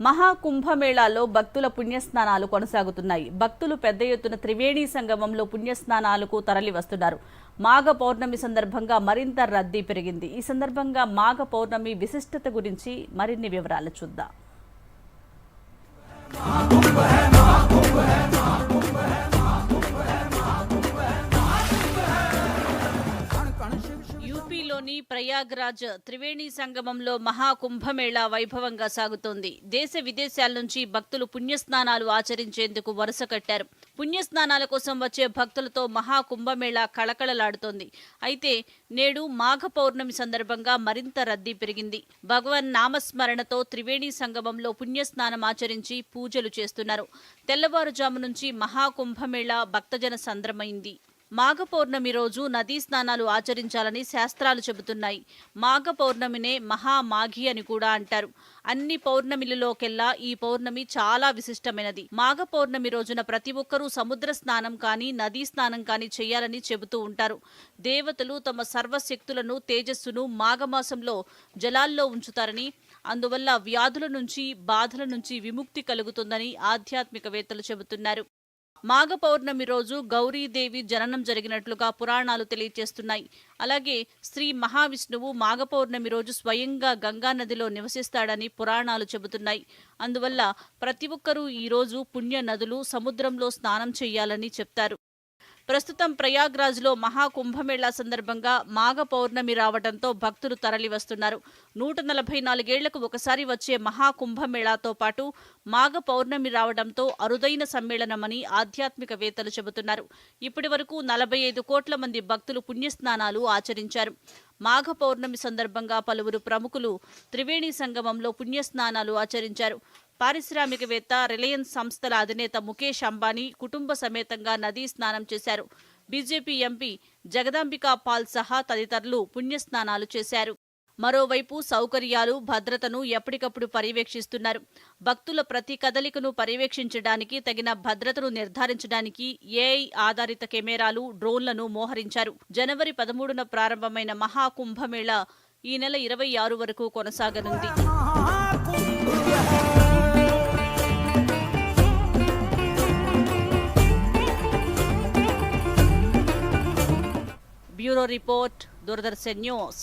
మహాకుంభమేళాలో భక్తుల పుణ్యస్నానాలు కొనసాగుతున్నాయి. భక్తులు పెద్ద ఎత్తున త్రివేణి సంగమంలో పుణ్యస్నానాలకు తరలి వస్తున్నారు. మాఘ పౌర్ణమి సందర్భంగా మరింత రద్దీ పెరిగింది. ఈ సందర్భంగా మాఘ పౌర్ణమి విశిష్టత గురించి మరిన్ని వివరాలు చూద్దాం. యూపీలోని ప్రయాగ్రాజ్ త్రివేణి సంగమంలో మహాకుంభమేళా వైభవంగా సాగుతోంది. దేశ విదేశాల నుంచి భక్తులు పుణ్యస్నానాలు ఆచరించేందుకు వరుస కట్టారు. పుణ్యస్నానాల కోసం వచ్చే భక్తులతో మహాకుంభమేళా కళకళలాడుతోంది. అయితే నేడు మాఘ పౌర్ణమి సందర్భంగా మరింత రద్దీ పెరిగింది. భగవన్ నామస్మరణతో త్రివేణి సంగమంలో పుణ్యస్నానం ఆచరించి పూజలు చేస్తున్నారు. తెల్లవారుజాము నుంచి మహాకుంభమేళా భక్తజన సంద్రమైంది. మాఘ పౌర్ణమి రోజు నదీ స్నానాలు ఆచరించాలని శాస్త్రాలు చెబుతున్నాయి. మాఘ పౌర్ణమినే మహామాఘి అని కూడా అంటారు. అన్ని పౌర్ణమిలలోకెల్లా ఈ పౌర్ణమి చాలా విశిష్టమైనది. మాఘ పౌర్ణమి రోజున ప్రతి ఒక్కరూ సముద్ర స్నానం కానీ నదీ స్నానం కానీ చేయాలని చెబుతూ ఉంటారు. దేవతలు తమ సర్వశక్తులను తేజస్సును మాఘమాసంలో జలాల్లో ఉంచుతారని, అందువల్ల వ్యాధుల నుంచి బాధల నుంచి విముక్తి కలుగుతుందని ఆధ్యాత్మికవేత్తలు చెబుతున్నారు. మాఘ పౌర్ణమి రోజు గౌరీదేవి జననం జరిగినట్లుగా పురాణాలు తెలియజేస్తున్నాయి. అలాగే శ్రీ మహావిష్ణువు మాఘ పౌర్ణమి రోజు స్వయంగా గంగా నదిలో నివసిస్తాడని పురాణాలు చెబుతున్నాయి. అందువల్ల ప్రతి ఒక్కరూ ఈరోజు పుణ్య నదులు సముద్రంలో స్నానం చేయాలని చెప్తారు. ప్రస్తుతం ప్రయాగ్రాజ్లో మహాకుంభమేళా సందర్భంగా మాఘ పౌర్ణమి రావడంతో భక్తులు తరలి వస్తున్నారు. 144 ఏళ్లకు ఒకసారి వచ్చే మహాకుంభమేళాతో పాటు మాఘ పౌర్ణమి రావడంతో అరుదైన సమ్మేళనమని ఆధ్యాత్మికవేత్తలు చెబుతున్నారు. ఇప్పటి వరకు 45 కోట్ల మంది భక్తులు పుణ్యస్నానాలు ఆచరించారు. మాఘ పౌర్ణమి సందర్భంగా పలువురు ప్రముఖులు త్రివేణి సంగమంలో పుణ్యస్నానాలు ఆచరించారు. పారిశ్రామికవేత్త రిలయన్స్ సంస్థల అధినేత ముఖేష్ అంబానీ కుటుంబ సమేతంగా నదీ స్నానం చేశారు. బీజేపీ ఎంపీ జగదాంబికా పాల్ సహా తదితరులు పుణ్యస్నానాలు చేశారు. మరోవైపు సౌకర్యాలు, భద్రతను ఎప్పటికప్పుడు పర్యవేక్షిస్తున్నారు. భక్తుల ప్రతి కదలికను పర్యవేక్షించడానికి, తగిన భద్రతను నిర్ధారించడానికి ఏఐ ఆధారిత కెమెరాలు, డ్రోన్లను మోహరించారు. జనవరి 13న ప్రారంభమైన మహాకుంభమేళా ఈ నెల 26 వరకు కొనసాగనుంది. Bureau report, Doordarshan news.